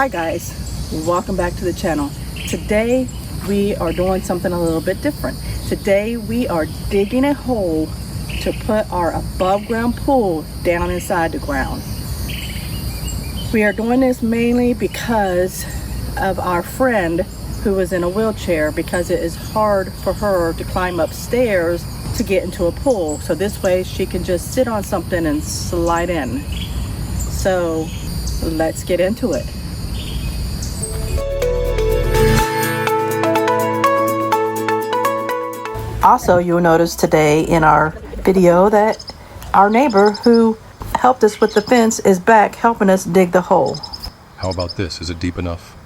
Hi guys, welcome back to the channel. Today we are doing something a little bit different. Today we are digging a hole to put our above ground pool down inside the ground. We are doing this mainly because of our friend who is in a wheelchair, because it is hard for her to climb upstairs to get into a pool. So this way she can just sit on something and slide in. So let's get into it. Also, you'll notice today in our video that our neighbor who helped us with the fence is back helping us dig the hole. How about this? Is it deep enough?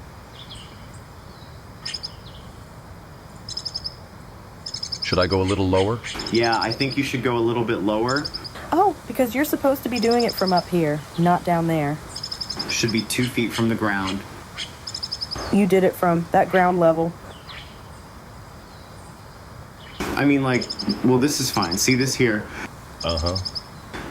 Should I go a little lower? Yeah, I think you should go a little bit lower. Oh, because you're supposed to be doing it from up here, not down there. Should be 2 feet from the ground. You did it from that ground level. I mean, like, well, this is fine. See this here? Uh-huh.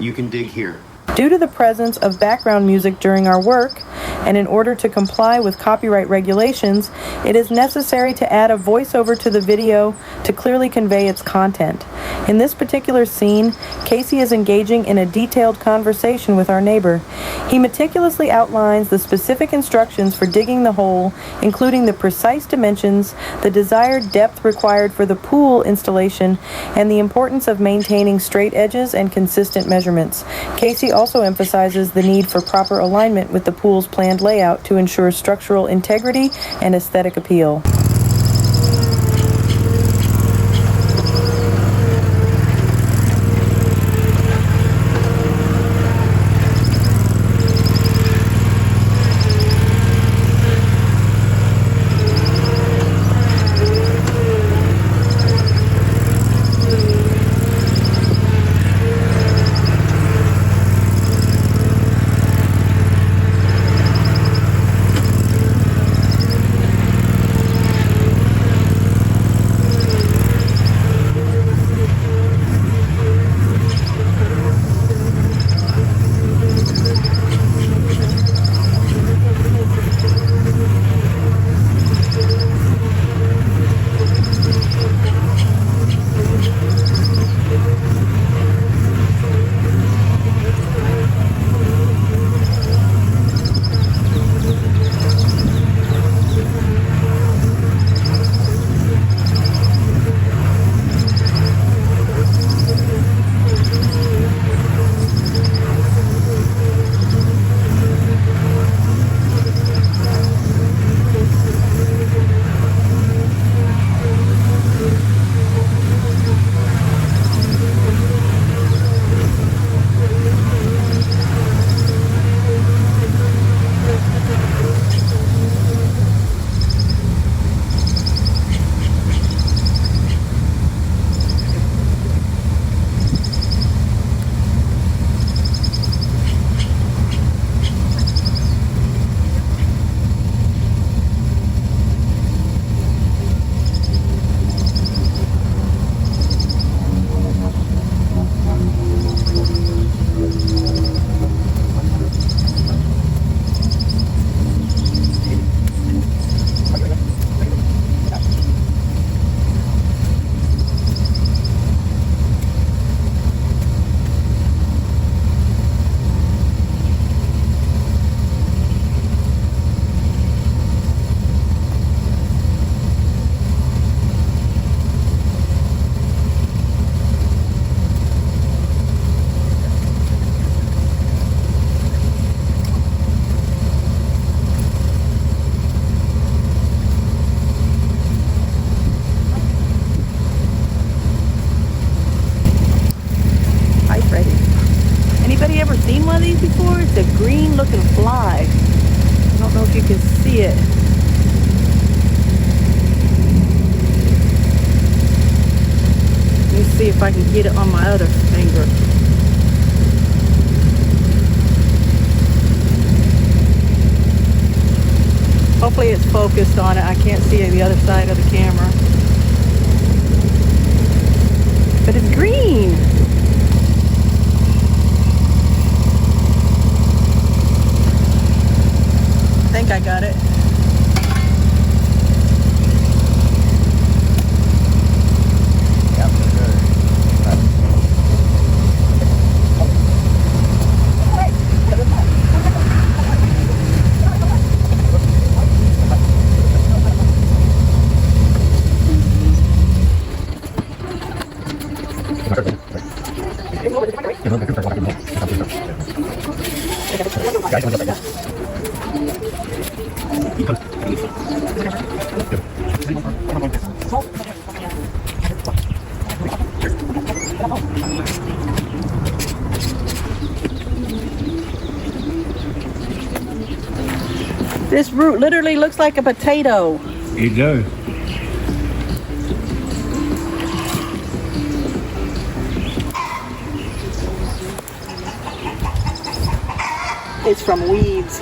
You can dig here. Due to the presence of background music during our work, and in order to comply with copyright regulations, it is necessary to add a voiceover to the video to clearly convey its content. In this particular scene, Casey is engaging in a detailed conversation with our neighbor. He meticulously outlines the specific instructions for digging the hole, including the precise dimensions, the desired depth required for the pool installation, and the importance of maintaining straight edges and consistent measurements. Casey also emphasizes the need for proper alignment with the pool's planned layout to ensure structural integrity and aesthetic appeal. Anybody ever seen one of these before? It's a green looking fly. I don't know if you can see it. Let me see if I can get it on my other finger. Hopefully it's focused on it. I can't see the other side of the camera. But it's green. think I got it. This root literally looks like a potato. It does. It's from weeds.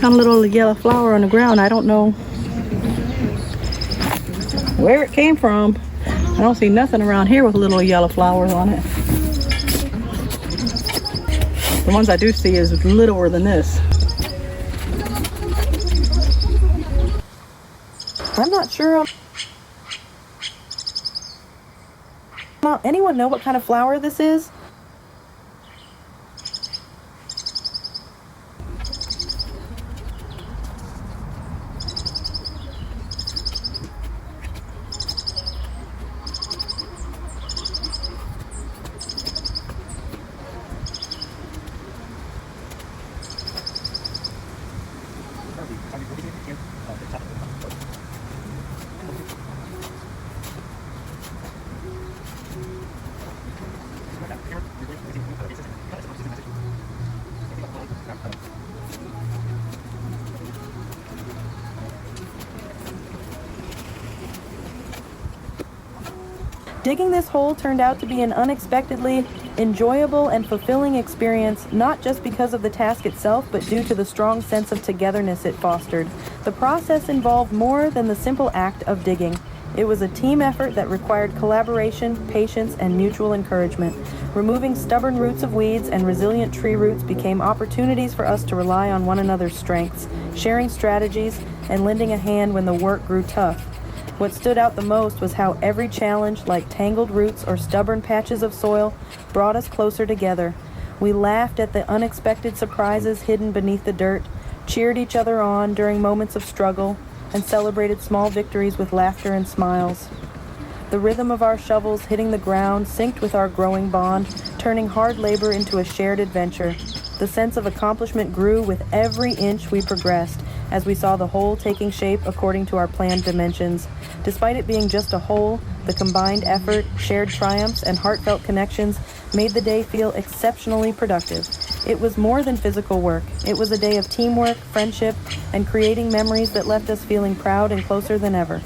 Found a little yellow flower on the ground. I don't know where it came from. I don't see nothing around here with little yellow flowers on it. The ones I do see is littler than this. I'm not sure. Anyone know what kind of flower this is? Digging this hole turned out to be an unexpectedly enjoyable and fulfilling experience, not just because of the task itself, but due to the strong sense of togetherness it fostered. The process involved more than the simple act of digging. It was a team effort that required collaboration, patience, and mutual encouragement. Removing stubborn roots of weeds and resilient tree roots became opportunities for us to rely on one another's strengths, sharing strategies, and lending a hand when the work grew tough. What stood out the most was how every challenge, like tangled roots or stubborn patches of soil, brought us closer together. We laughed at the unexpected surprises hidden beneath the dirt, cheered each other on during moments of struggle, and celebrated small victories with laughter and smiles. The rhythm of our shovels hitting the ground synced with our growing bond, turning hard labor into a shared adventure. The sense of accomplishment grew with every inch we progressed, as we saw the whole taking shape according to our planned dimensions. Despite it being just a whole, the combined effort, shared triumphs, and heartfelt connections made the day feel exceptionally productive. It was more than physical work. It was a day of teamwork, friendship, and creating memories that left us feeling proud and closer than ever.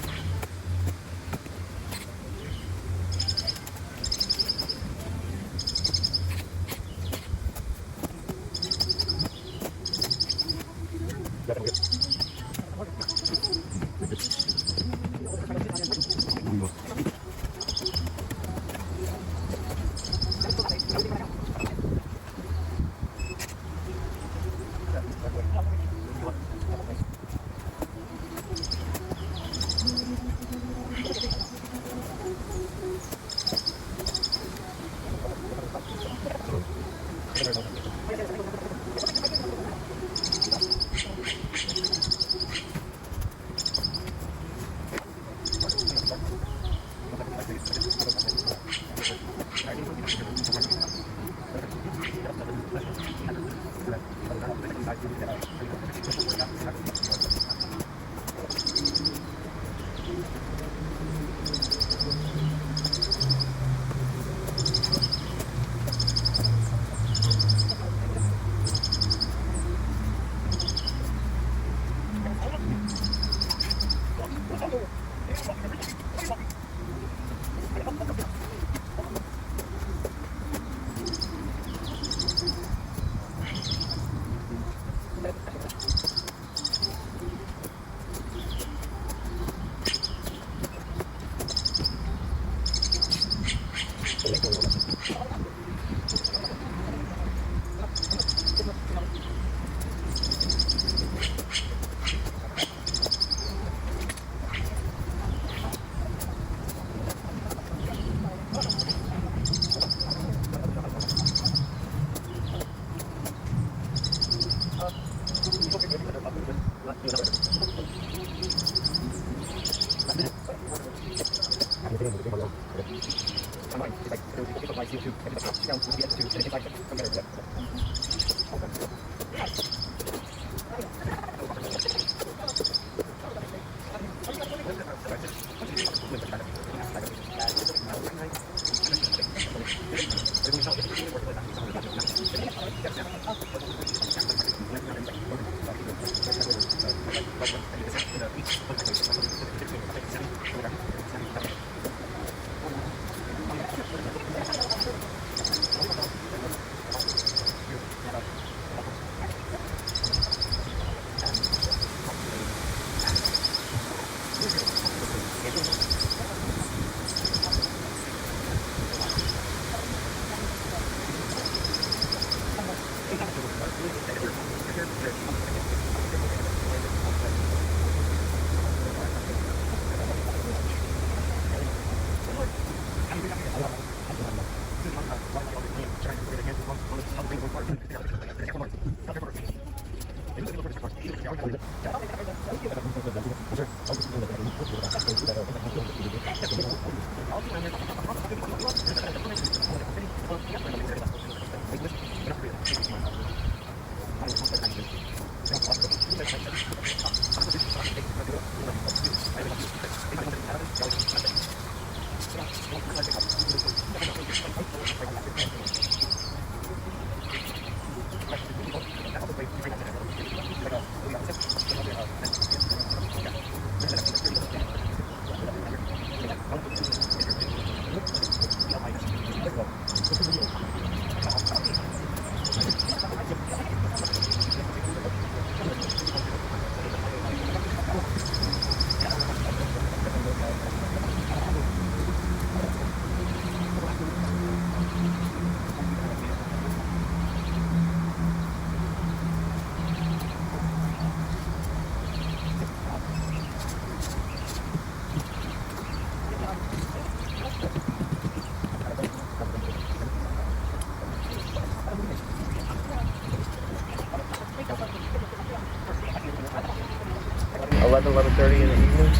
11:30 in the evening.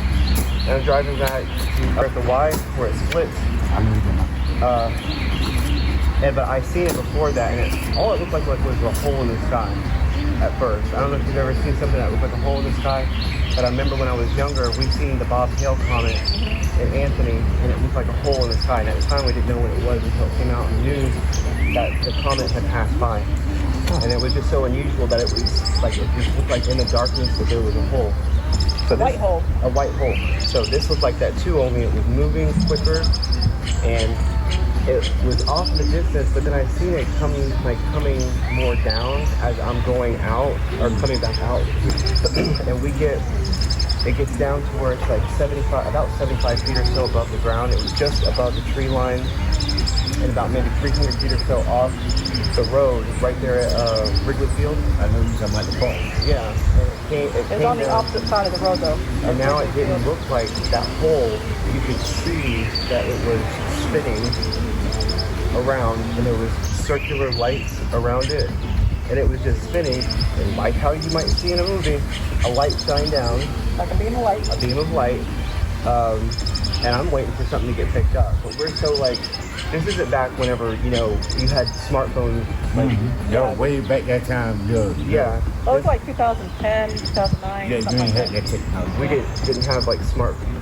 And I'm driving back to at the Y where it splits. But I seen it before that, and all it looked like was a hole in the sky at first. I don't know if you've ever seen something that looked like a hole in the sky, but I remember when I was younger, we seen the Bob Hale comet in Anthony, and it looked like a hole in the sky. And at the time, we didn't know what it was until it came out in the news that the comet had passed by. And it was just so unusual that it was like, it just looked like in the darkness that there was a hole. So White hole. A white hole. So this looked like that too, only it was moving quicker, and it was off in the distance, but then I seen it coming more down as I'm going out, or coming back out. And it gets down to where it's like about 75 feet or so above the ground. It was just above the tree line, and about maybe 300 feet or so off the road, right there at Wrigley Field. I know you're talking about the ball. Yeah, and it came on the down, opposite side of the road, though. and now it didn't look like that hole. You could see that it was spinning around, and there was circular lights around it, and it was just spinning, and like how you might see in a movie, a light shine down, Like a beam of light. a beam of light, and I'm waiting for something to get picked up. But we're so like, this isn't back whenever, you had smartphones, like, Yo, way back that time, yeah. Oh, it was like 2010, 2009, Yeah, you something ain't like had that. that technology. We didn't have like the smartphones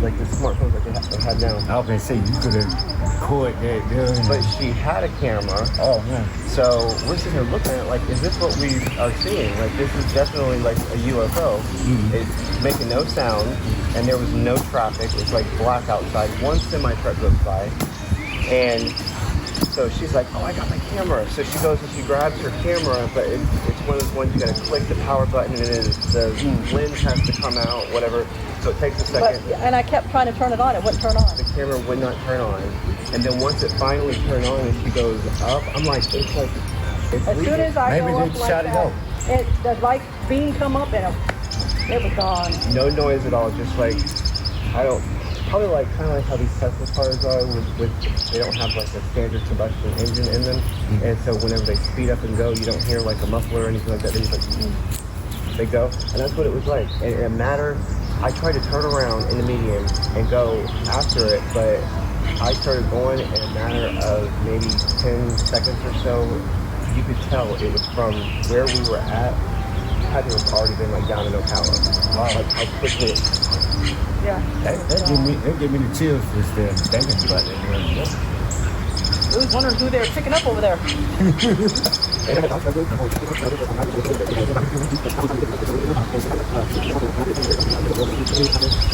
like they have now. I was gonna say, you could have recorded that, dude. But she had a camera. Oh, man. So we're sitting here looking at it like, is this what we are seeing? Like, this is definitely like a UFO. It's making no sound, and there was no traffic. It was like black outside. One semi-truck goes by, and so she's like, oh, I got my camera. So she goes and she grabs her camera, but it's one of those ones you gotta click the power button, and the lens has to come out, whatever. So it takes a second. And I kept trying to turn it on. It wouldn't turn on. The camera would not turn on. And then once it finally turned on and she goes up, I'm like, it's As soon as I Maybe go they up like shot it that, the light beam come up and it was gone. no noise at all, just like, probably like kind of like how these Tesla cars are with they don't have like a standard combustion engine in them. And so whenever they speed up and go, you don't hear like a muffler or anything like that. They just like, they go. And that's what it was like. And in a matter, I tried to turn around in the median and go after it, but I started going in a matter of maybe 10 seconds or so. You could tell it was from where we were at, had to have already been like down in Ocala. Wow. Like how quickly it, Yeah. That gave me the chills just thinking about that. I was wondering who they were picking up over there.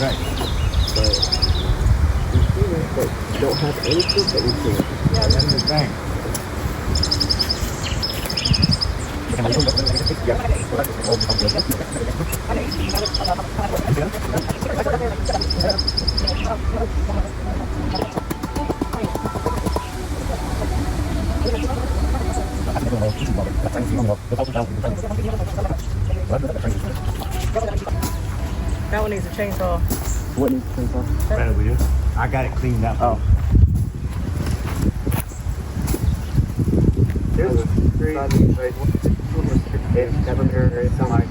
Right. but we've seen it, but don't have any proof that we've seen it. Yeah, That's the thing. that one needs a chainsaw. What needs to be Right over here. I got it cleaned up. Oh. There's three. It's never very like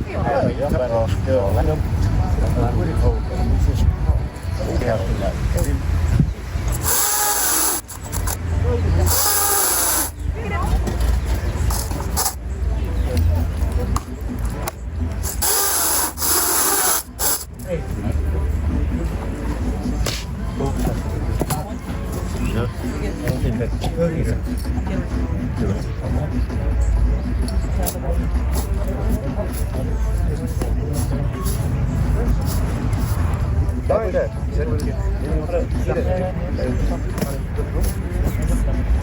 Find it.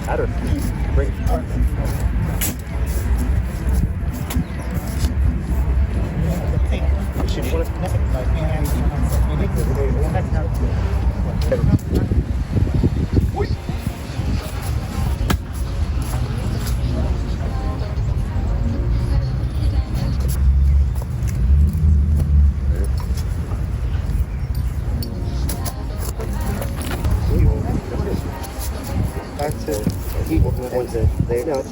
Adder. Bring. That's it. He wants it. There you go.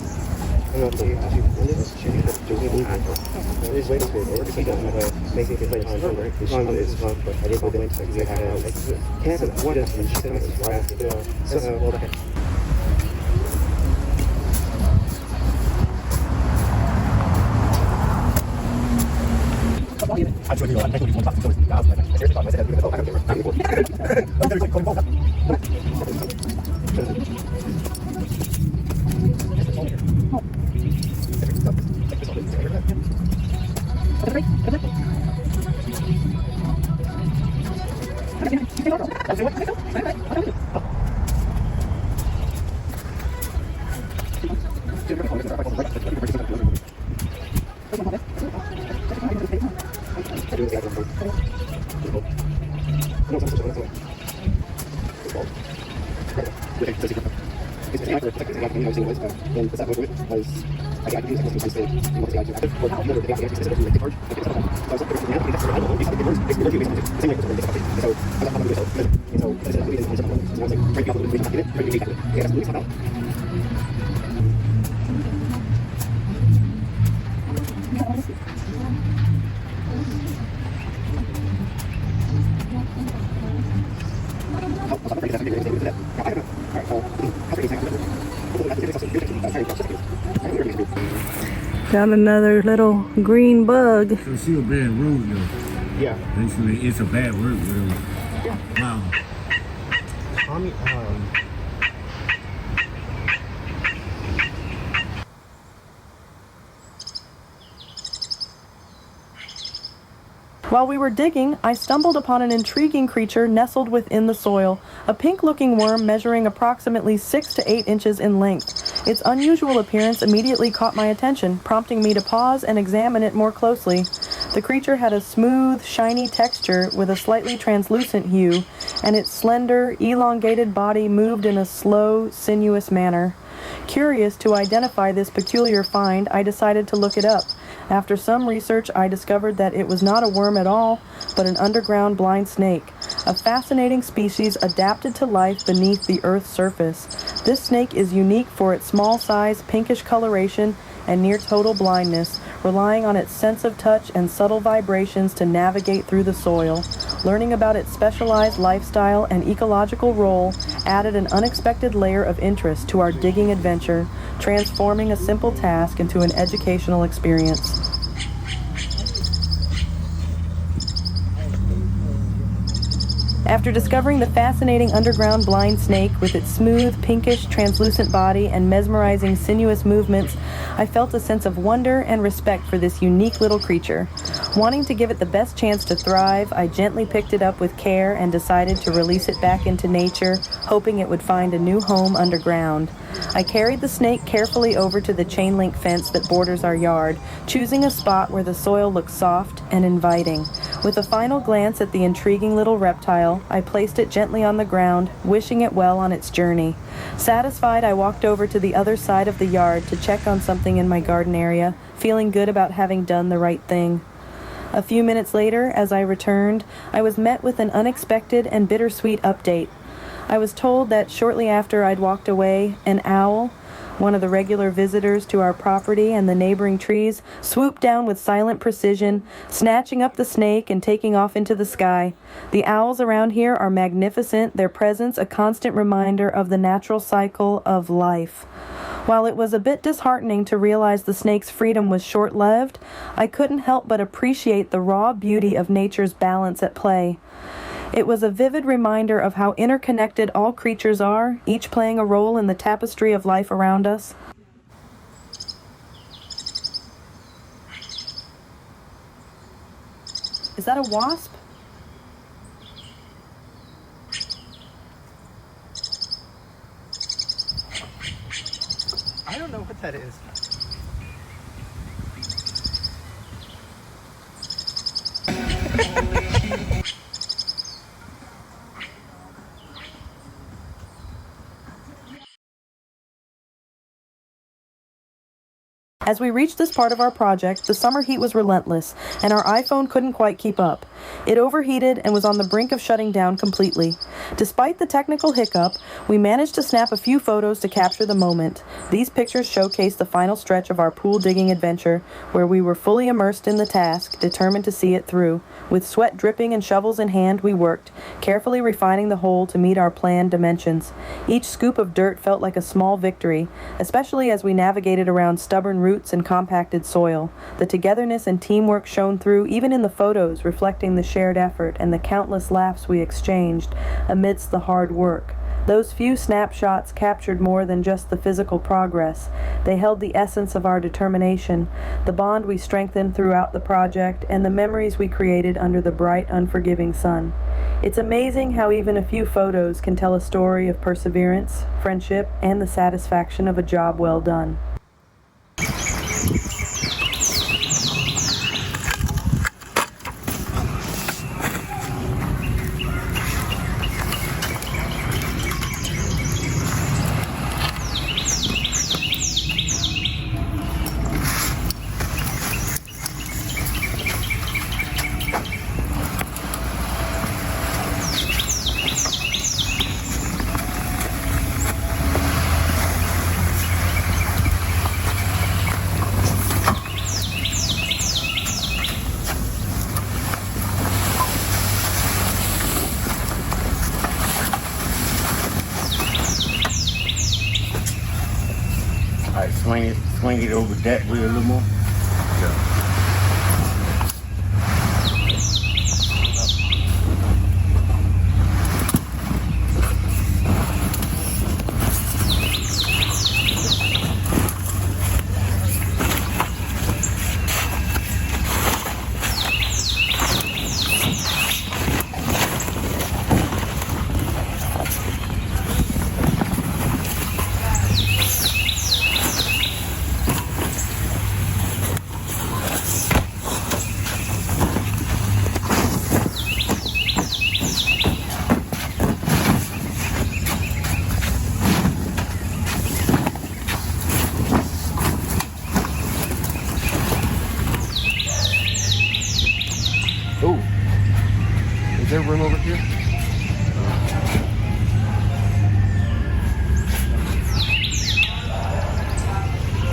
Found another little green bug. So she was being rude, though. Yeah. Basically, it's a bad word, really. Wow. Tommy, While we were digging, I stumbled upon an intriguing creature nestled within the soil, a pink-looking worm measuring approximately 6 to 8 inches in length. Its unusual appearance immediately caught my attention, prompting me to pause and examine it more closely. The creature had a smooth, shiny texture with a slightly translucent hue, and its slender, elongated body moved in a slow, sinuous manner. Curious to identify this peculiar find, I decided to look it up. After some research, I discovered that it was not a worm at all, but an underground blind snake, a fascinating species adapted to life beneath the Earth's surface. This snake is unique for its small size, pinkish coloration, and near total blindness, relying on its sense of touch and subtle vibrations to navigate through the soil. Learning about its specialized lifestyle and ecological role added an unexpected layer of interest to our digging adventure, transforming a simple task into an educational experience. After discovering the fascinating underground blind snake with its smooth, pinkish, translucent body and mesmerizing sinuous movements, I felt a sense of wonder and respect for this unique little creature. Wanting to give it the best chance to thrive, I gently picked it up with care and decided to release it back into nature, hoping it would find a new home underground. I carried the snake carefully over to the chain link fence that borders our yard, choosing a spot where the soil looked soft and inviting. With a final glance at the intriguing little reptile, I placed it gently on the ground, wishing it well on its journey. Satisfied, I walked over to the other side of the yard to check on something in my garden area, feeling good about having done the right thing. A few minutes later, as I returned, I was met with an unexpected and bittersweet update. I was told that shortly after I'd walked away, an owl, one of the regular visitors to our property and the neighboring trees, swooped down with silent precision, snatching up the snake and taking off into the sky. The owls around here are magnificent, their presence a constant reminder of the natural cycle of life. While it was a bit disheartening to realize the snake's freedom was short-lived, I couldn't help but appreciate the raw beauty of nature's balance at play. It was a vivid reminder of how interconnected all creatures are, each playing a role in the tapestry of life around us. Is that a wasp? I don't know what that is. As we reached this part of our project, the summer heat was relentless, and our iPhone couldn't quite keep up. It overheated and was on the brink of shutting down completely. Despite the technical hiccup, we managed to snap a few photos to capture the moment. These pictures showcase the final stretch of our pool digging adventure, where we were fully immersed in the task, determined to see it through. With sweat dripping and shovels in hand, we worked, carefully refining the hole to meet our planned dimensions. Each scoop of dirt felt like a small victory, especially as we navigated around stubborn roots and compacted soil. The togetherness and teamwork shone through even in the photos, reflecting the shared effort and the countless laughs we exchanged amidst the hard work. Those few snapshots captured more than just the physical progress. They held the essence of our determination, the bond we strengthened throughout the project, and the memories we created under the bright, unforgiving sun. It's amazing how even a few photos can tell a story of perseverance, friendship, and the satisfaction of a job well done. Alright, swing it over that way a little more. Oh, is there room over here?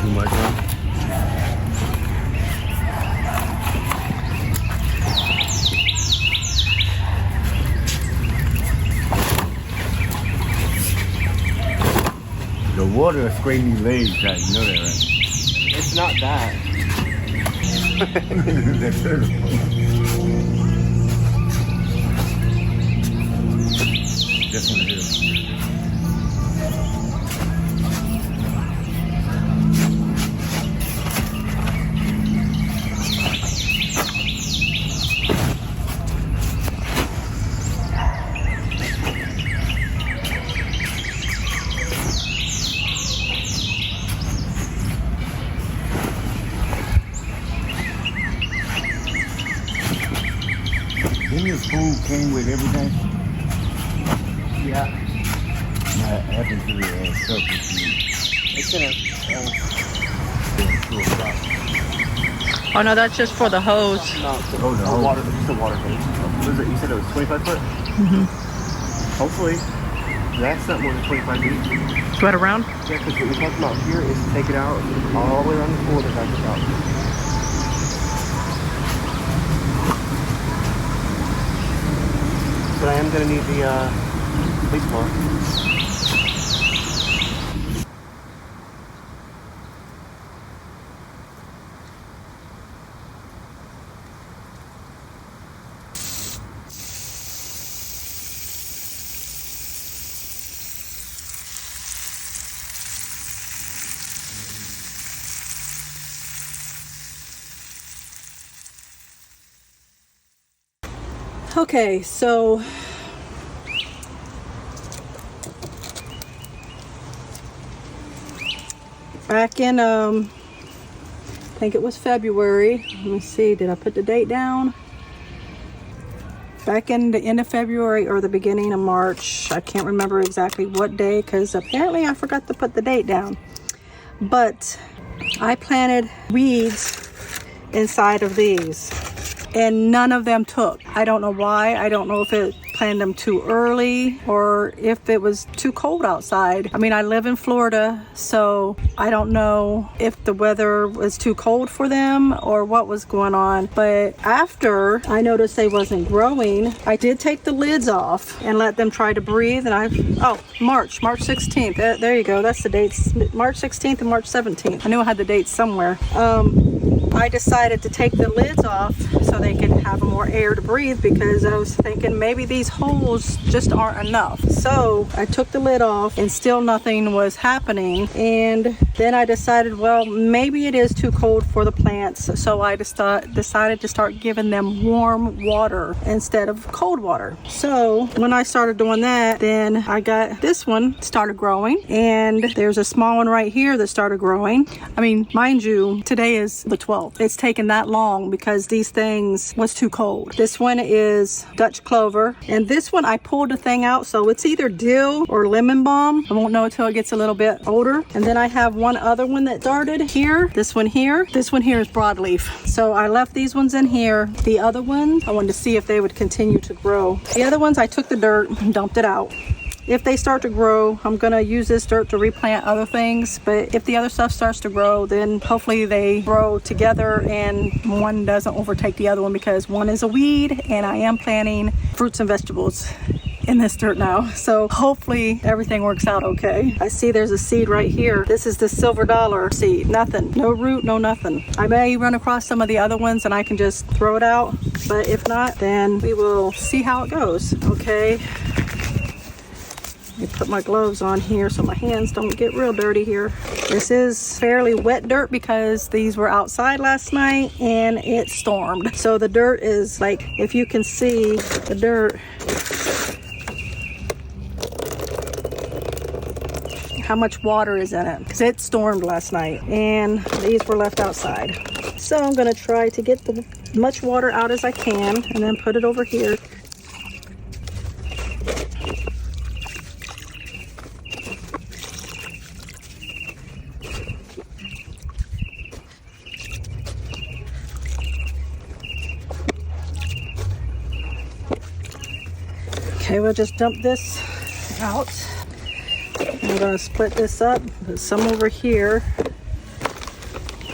Too much room? The water is scraping your legs out, you know that, right? It's not that. That's it. This one here. Didn't your food came with everything? Yeah. What happened to the stuff with you? It's in a, Oh no, that's just for the hose. no, Oh, the the hose. water, just a water hose. What is it? You said it was 25 foot? Mm-hmm. Hopefully, that's not more than 25 feet. Right around? Yeah, because what we're talking about here is to take it out all the way around the pool to back it out. But I am going to need the leaf blower. Okay, so back in I think it was February. Let me see, did I put the date down? Back in the end of February or the beginning of March. I can't remember exactly what day because apparently I forgot to put the date down. But I planted weeds inside of these. and none of them took. I don't know why. I don't know if it planted them too early or if it was too cold outside. I mean, I live in Florida, so I don't know if the weather was too cold for them or what was going on. But after I noticed they wasn't growing, I did take the lids off and let them try to breathe. And March 16th. There you go. That's the dates. March 16th and March 17th. I knew I had the dates somewhere. I decided to take the lids off so they could have more air to breathe, because I was thinking maybe these holes just aren't enough. So I took the lid off and still nothing was happening. And then I decided, well, maybe it is too cold for the plants. So I decided to start giving them warm water instead of cold water. So when I started doing that, then I got this one started growing, and there's a small one right here that started growing. I mean, mind you, today is the 12th. It's taken that long because these things was too cold. This one is Dutch clover, and this one I pulled the thing out, so it's either dill or lemon balm. I won't know until it gets a little bit older. And then I have one other one that started here. This one here is broadleaf. So I left these ones in here. The other ones, I wanted to see if they would continue to grow. The other ones, I took the dirt and dumped it out. If they start to grow, I'm gonna use this dirt to replant other things. But if the other stuff starts to grow, then hopefully they grow together and one doesn't overtake the other one, because one is a weed and I am planting fruits and vegetables in this dirt now. So hopefully everything works out okay. I see there's a seed right here. This is the silver dollar seed. Nothing, no root, no nothing. I may run across some of the other ones and I can just throw it out. But if not, then we will see how it goes. Okay. Let me put my gloves on here so my hands don't get real dirty here. This is fairly wet dirt because these were outside last night and it stormed. So the dirt is like, if you can see the dirt, how much water is in it, because it stormed last night and these were left outside. So I'm gonna try to get the much water out as I can and then put it over here. Okay, we'll just dump this out. I'm gonna split this up, put some over here.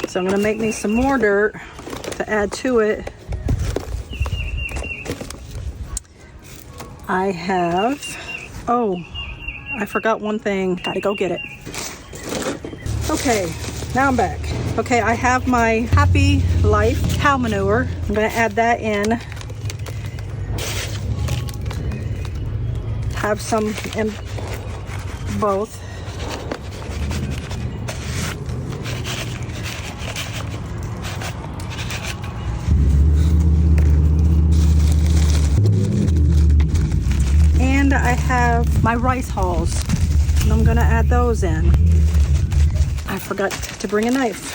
So I'm gonna make me some more dirt to add to it. I have, I forgot one thing. Gotta go get it. Okay, now I'm back. Okay, I have my Happy Life cow manure. I'm gonna add that in. Have some in both. And I have my rice hulls, and I'm gonna add those in. I forgot to bring a knife.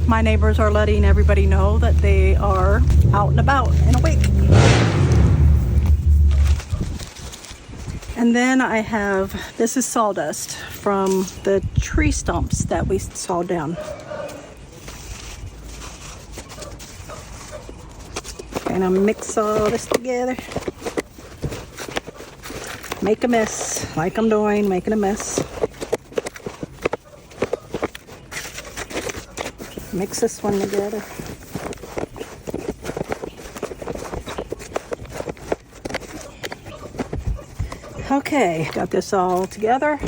My neighbors are letting everybody know that they are out and about and awake. And then I have, this is sawdust from the tree stumps that we sawed down. And I'll mix all this together. Make a mess, like I'm doing, making a mess. Mix this one together. Okay, got this all together.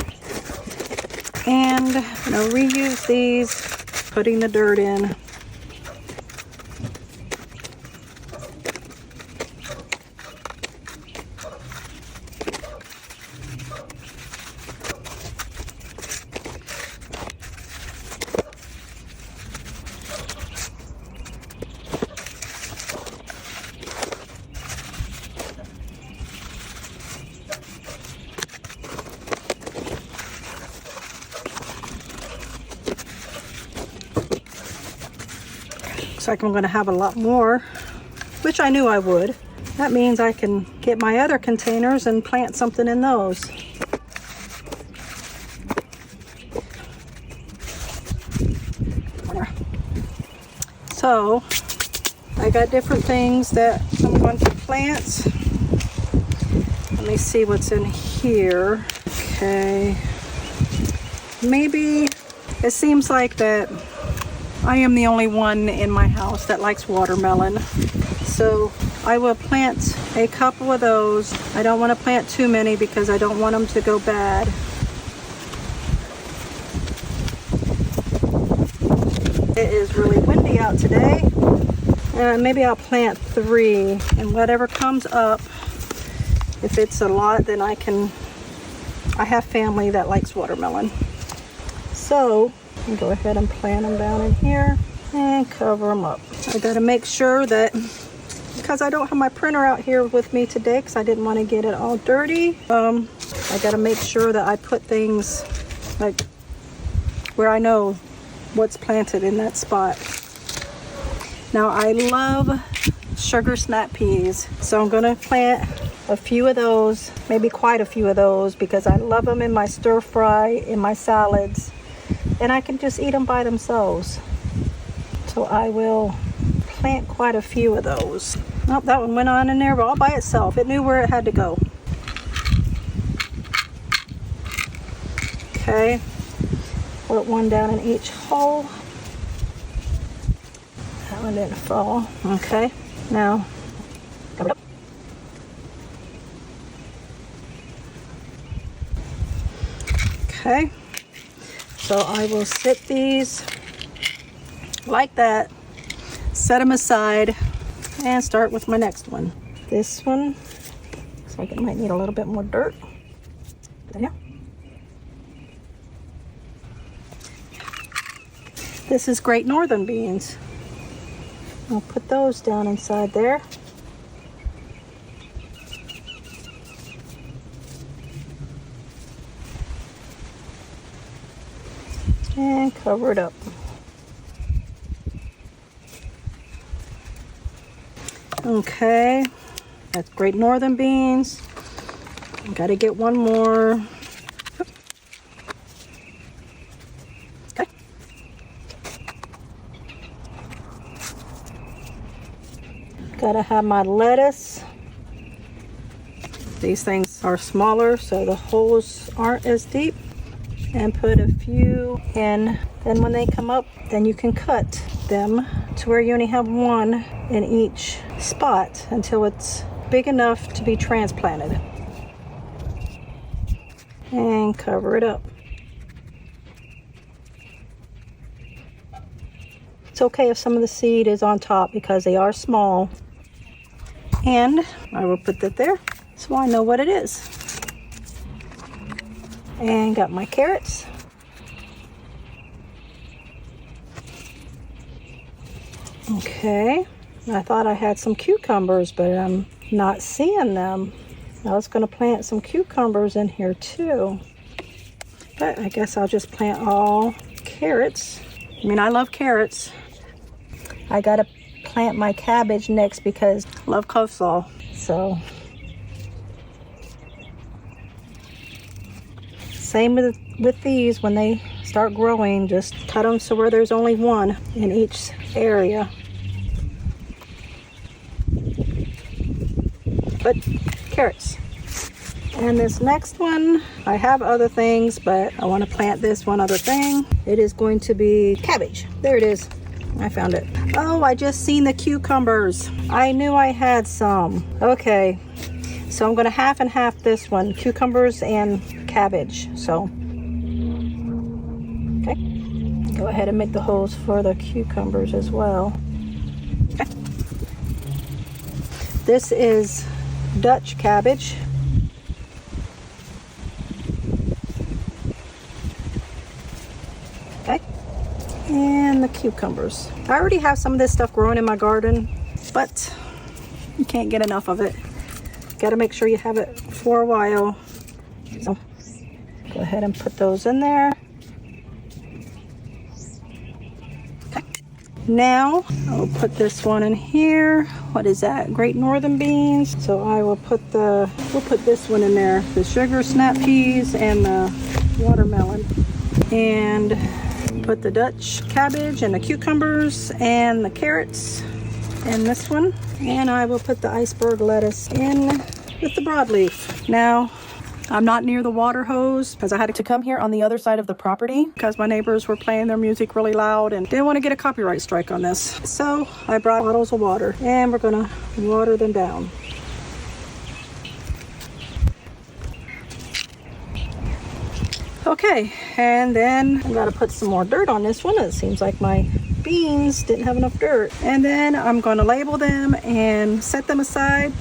And I'm gonna reuse these, putting the dirt in. Looks like I'm going to have a lot more, which I knew I would. That means I can get my other containers and plant something in those. So I got different things that I'm going to plant. Let me see what's in here. Okay. Maybe it seems like that I am the only one in my house that likes watermelon. So I will plant a couple of those. I don't want to plant too many because I don't want them to go bad. It is really windy out today. Maybe I'll plant 3, and whatever comes up, if it's a lot, then I have family that likes watermelon. So I'll go ahead and plant them down in here and cover them up. I gotta make sure that, because I don't have my printer out here with me today because I didn't want to get it all dirty, I gotta make sure that I put things like where I know what's planted in that spot. Now I love sugar snap peas, so I'm gonna plant a few of those, maybe quite a few of those, because I love them in my stir fry, in my salads, and I can just eat them by themselves. So I will plant quite a few of those. Oh, that one went on in there all by itself. It knew where it had to go. Okay, put one down in each hole. That one didn't fall. Okay, now cover it up. Okay, so I will sit these like that, set them aside, and start with my next one. This one looks like it might need a little bit more dirt. There. This is Great Northern beans. I'll put those down inside there. And cover it up. Okay, that's Great Northern beans. Got to get one more. Okay. Got to have my lettuce. These things are smaller, so the holes aren't as deep. And put a few in. Then when they come up, then you can cut them to where you only have one in each spot until it's big enough to be transplanted. And cover it up. It's okay if some of the seed is on top because they are small. And I will put that there so I know what it is. And got my carrots. Okay, I thought I had some cucumbers, but I'm not seeing them. I was going to plant some cucumbers in here too, but I guess I'll just plant all carrots. I mean, I love carrots. I got to plant my cabbage next because I love coleslaw. So same with these, when they start growing, just cut them so where there's only one in each area. But carrots. And this next one, I have other things, but I want to plant this one other thing. It is going to be cabbage. There it is. I found it. Oh, I just seen the cucumbers. I knew I had some. Okay, so I'm going to half and half this one, cucumbers and cabbage. So okay, go ahead and make the holes for the cucumbers as well. Okay. This is Dutch cabbage. Okay, and the cucumbers. I already have some of this stuff growing in my garden, but you can't get enough of it. Got to make sure you have it for a while. So go ahead and put those in there. Okay. Now I'll put this one in here. What is that? Great Northern beans. So I will put we'll put this one in there. The sugar snap peas and the watermelon. And Put the Dutch cabbage and the cucumbers and the carrots in this one. And I will put the iceberg lettuce in with the broadleaf. Now, I'm not near the water hose because I had to come here on the other side of the property because my neighbors were playing their music really loud and didn't want to get a copyright strike on this. So I brought bottles of water and we're gonna water them down. Okay, and then I gotta put some more dirt on this one. It seems like my beans didn't have enough dirt. And then I'm gonna label them and set them aside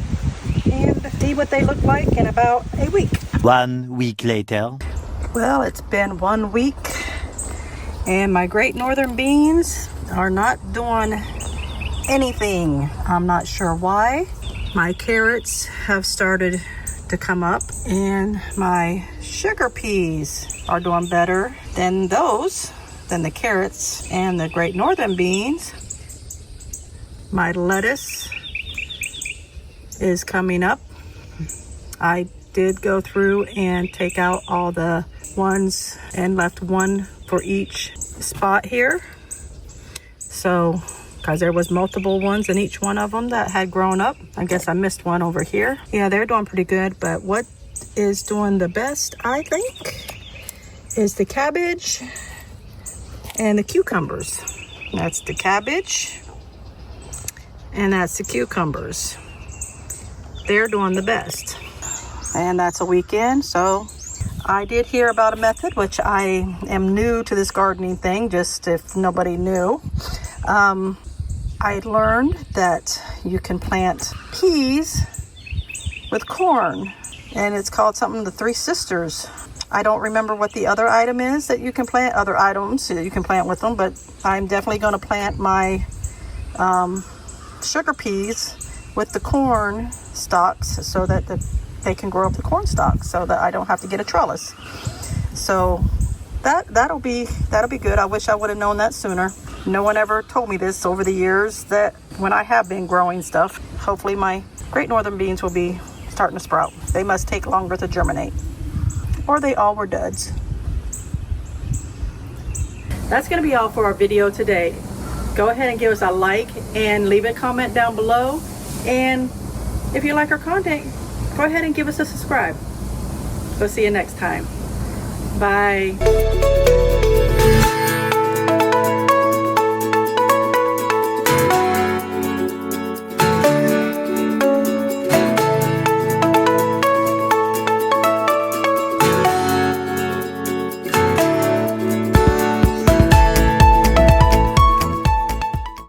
and see what they look like in about a week. 1 week later. Well, it's been 1 week and my great northern beans are not doing anything. I'm not sure why. My carrots have started to come up and my sugar peas are doing better than the carrots and the great northern beans. My lettuce is coming up. I did go through and take out all the ones and left one for each spot here. So, because there was multiple ones in each one of them that had grown up. I guess I missed one over here. Yeah, they're doing pretty good, but what is doing the best, I think, is the cabbage and the cucumbers. That's the cabbage and that's the cucumbers. They're doing the best. And that's a weekend, so I did hear about a method, which I am new to this gardening thing, just if nobody knew. I learned that you can plant peas with corn, and it's called something, the Three Sisters. I don't remember what the other item is that you can plant, other items that you can plant with them, but I'm definitely going to plant my sugar peas with the corn stalks so that they can grow up the corn stalks so that I don't have to get a trellis. So that'll be good. I wish I would have known that sooner. No one ever told me this over the years, that when I have been growing stuff, hopefully my great northern beans will be starting to sprout. They must take longer to germinate, or they all were duds. That's going to be all for our video today. Go ahead and give us a like and leave a comment down below. And if you like our content, go ahead and give us a subscribe. We'll see you next time. Bye.